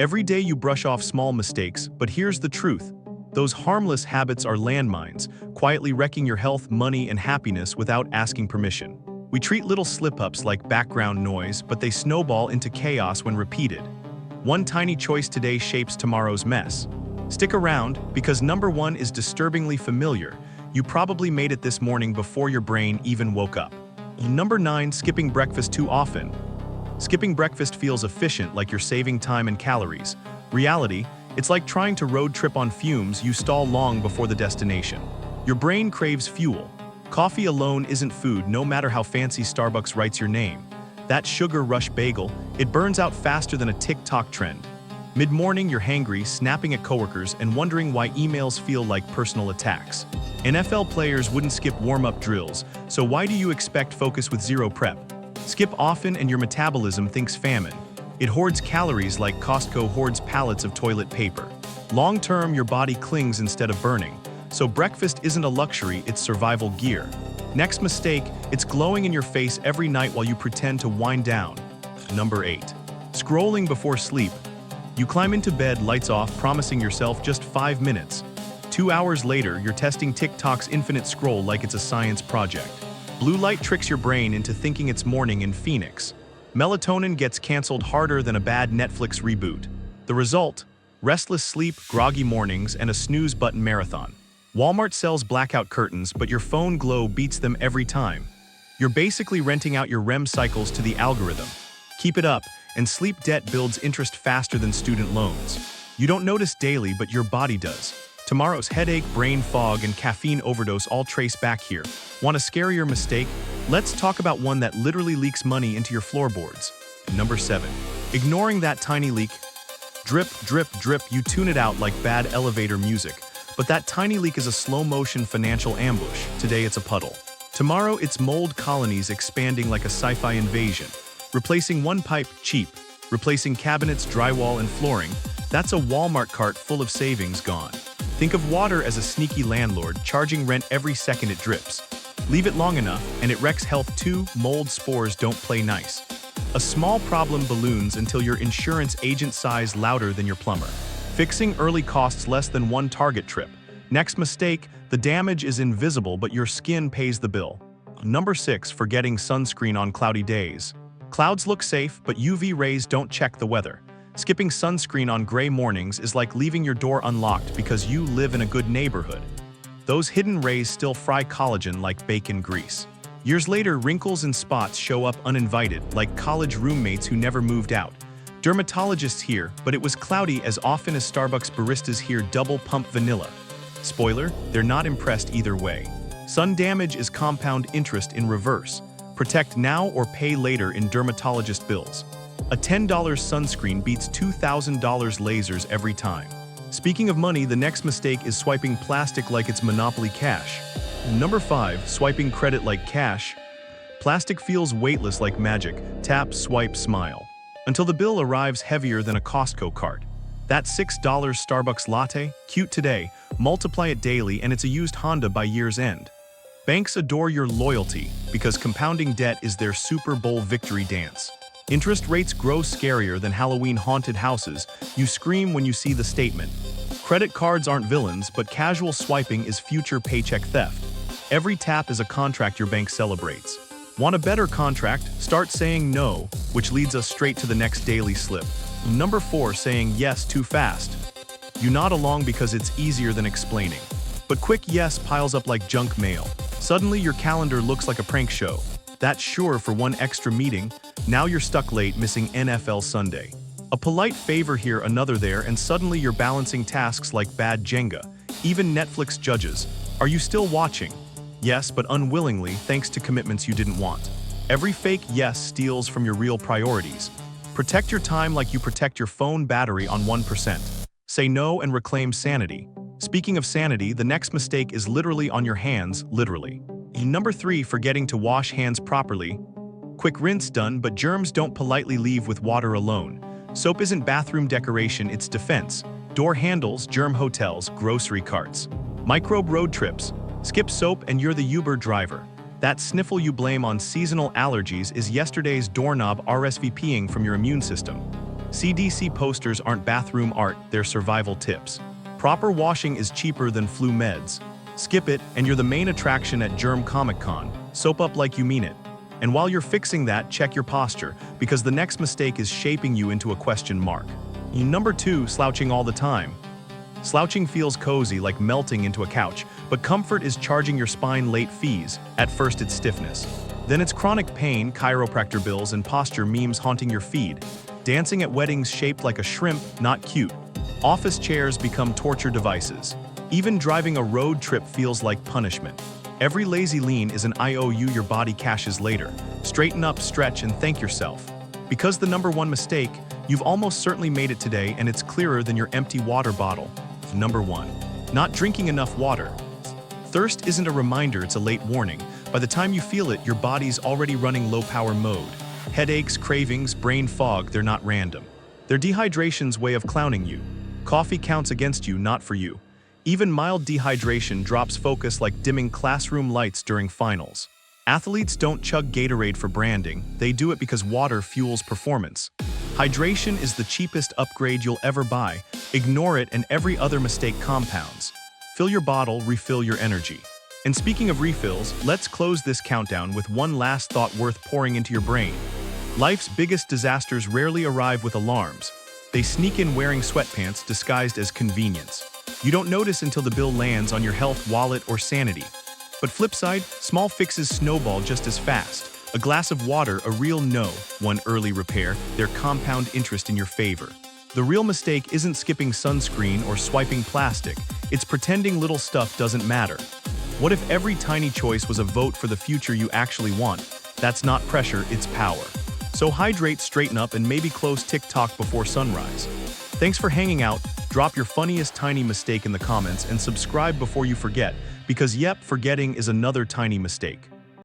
Every day you brush off small mistakes, but here's the truth. Those harmless habits are landmines, quietly wrecking your health, money, and happiness without asking permission. We treat little slip-ups like background noise, but they snowball into chaos when repeated. One tiny choice today shapes tomorrow's mess. Stick around, because number 1 is disturbingly familiar. You probably made it this morning before your brain even woke up. Number 9, skipping breakfast too often. Skipping breakfast feels efficient, like you're saving time and calories. Reality, it's like trying to road trip on fumes. You stall long before the destination. Your brain craves fuel. Coffee alone isn't food, no matter how fancy Starbucks writes your name. That sugar rush bagel, it burns out faster than a TikTok trend. Mid-morning, you're hangry, snapping at coworkers, and wondering why emails feel like personal attacks. NFL players wouldn't skip warm-up drills, so why do you expect focus with zero prep? Skip often and your metabolism thinks famine. It hoards calories like Costco hoards pallets of toilet paper. Long-term, your body clings instead of burning. So breakfast isn't a luxury, it's survival gear. Next mistake, it's glowing in your face every night while you pretend to wind down. Number 8. Scrolling before sleep. You climb into bed, lights off, promising yourself just 5 minutes. 2 hours later, you're testing TikTok's infinite scroll like it's a science project. Blue light tricks your brain into thinking it's morning in Phoenix. Melatonin gets canceled harder than a bad Netflix reboot. The result? Restless sleep, groggy mornings, and a snooze button marathon. Walmart sells blackout curtains, but your phone glow beats them every time. You're basically renting out your REM cycles to the algorithm. Keep it up, and sleep debt builds interest faster than student loans. You don't notice daily, but your body does. Tomorrow's headache, brain fog, and caffeine overdose all trace back here. Want a scarier mistake? Let's talk about one that literally leaks money into your floorboards. Number 7. Ignoring that tiny leak. Drip, drip, drip, you tune it out like bad elevator music. But that tiny leak is a slow-motion financial ambush. Today it's a puddle. Tomorrow it's mold colonies expanding like a sci-fi invasion. Replacing one pipe, cheap. Replacing cabinets, drywall, and flooring. That's a Walmart cart full of savings gone. Think of water as a sneaky landlord, charging rent every second it drips. Leave it long enough, and it wrecks health too. Mold spores don't play nice. A small problem balloons until your insurance agent sighs louder than your plumber. Fixing early costs less than one Target trip. Next mistake, the damage is invisible, but your skin pays the bill. Number 6, forgetting sunscreen on cloudy days. Clouds look safe, but UV rays don't check the weather. Skipping sunscreen on gray mornings is like leaving your door unlocked because you live in a good neighborhood. Those hidden rays still fry collagen like bacon grease. Years later, wrinkles and spots show up uninvited, like college roommates who never moved out. Dermatologists here, but it was cloudy as often as Starbucks baristas here double pump vanilla. Spoiler, they're not impressed either way. Sun damage is compound interest in reverse. Protect now or pay later in dermatologist bills. A $10 sunscreen beats $2,000 lasers every time. Speaking of money, the next mistake is swiping plastic like it's Monopoly cash. Number 5, swiping credit like cash. Plastic feels weightless like magic. Tap, swipe, smile. Until the bill arrives heavier than a Costco cart. That $6 Starbucks latte, cute today, multiply it daily and it's a used Honda by year's end. Banks adore your loyalty because compounding debt is their Super Bowl victory dance. Interest rates grow scarier than Halloween haunted houses. You scream when you see the statement. Credit cards aren't villains, but casual swiping is future paycheck theft. Every tap is a contract your bank celebrates. Want a better contract? Start saying no, which leads us straight to the next daily slip. Number 4, saying yes too fast. You nod along because it's easier than explaining. But quick yes piles up like junk mail. Suddenly your calendar looks like a prank show. That's sure for one extra meeting. Now you're stuck late, missing NFL Sunday. A polite favor here, another there, and suddenly you're balancing tasks like bad Jenga. Even Netflix judges. Are you still watching? Yes, but unwillingly, thanks to commitments you didn't want. Every fake yes steals from your real priorities. Protect your time like you protect your phone battery on 1%. Say no and reclaim sanity. Speaking of sanity, the next mistake is literally on your hands, literally. Number 3, forgetting to wash hands properly. Quick rinse done, but germs don't politely leave with water alone. Soap isn't bathroom decoration, it's defense. Door handles, germ hotels, grocery carts. Microbe road trips. Skip soap and you're the Uber driver. That sniffle you blame on seasonal allergies is yesterday's doorknob RSVPing from your immune system. CDC posters aren't bathroom art, they're survival tips. Proper washing is cheaper than flu meds. Skip it, and you're the main attraction at Germ Comic Con. Soap up like you mean it. And while you're fixing that, check your posture, because the next mistake is shaping you into a question mark. Number 2, slouching all the time. Slouching feels cozy, like melting into a couch, but comfort is charging your spine late fees. At first it's stiffness. Then it's chronic pain, chiropractor bills, and posture memes haunting your feed. Dancing at weddings shaped like a shrimp, not cute. Office chairs become torture devices. Even driving a road trip feels like punishment. Every lazy lean is an IOU your body cashes later. Straighten up, stretch, and thank yourself. Because the number 1 mistake, you've almost certainly made it today, and it's clearer than your empty water bottle. Number 1. Not drinking enough water. Thirst isn't a reminder, it's a late warning. By the time you feel it, your body's already running low-power mode. Headaches, cravings, brain fog, they're not random. They're dehydration's way of clowning you. Coffee counts against you, not for you. Even mild dehydration drops focus like dimming classroom lights during finals. Athletes don't chug Gatorade for branding, they do it because water fuels performance. Hydration is the cheapest upgrade you'll ever buy. Ignore it and every other mistake compounds. Fill your bottle, refill your energy. And speaking of refills, let's close this countdown with one last thought worth pouring into your brain. Life's biggest disasters rarely arrive with alarms. They sneak in wearing sweatpants disguised as convenience. You don't notice until the bill lands on your health, wallet, or sanity. But flip side, small fixes snowball just as fast. A glass of water, a real no. One early repair, their compound interest in your favor. The real mistake isn't skipping sunscreen or swiping plastic. It's pretending little stuff doesn't matter. What if every tiny choice was a vote for the future you actually want? That's not pressure, it's power. So hydrate, straighten up, and maybe close TikTok before sunrise. Thanks for hanging out. Drop your funniest tiny mistake in the comments and subscribe before you forget, because yep, forgetting is another tiny mistake.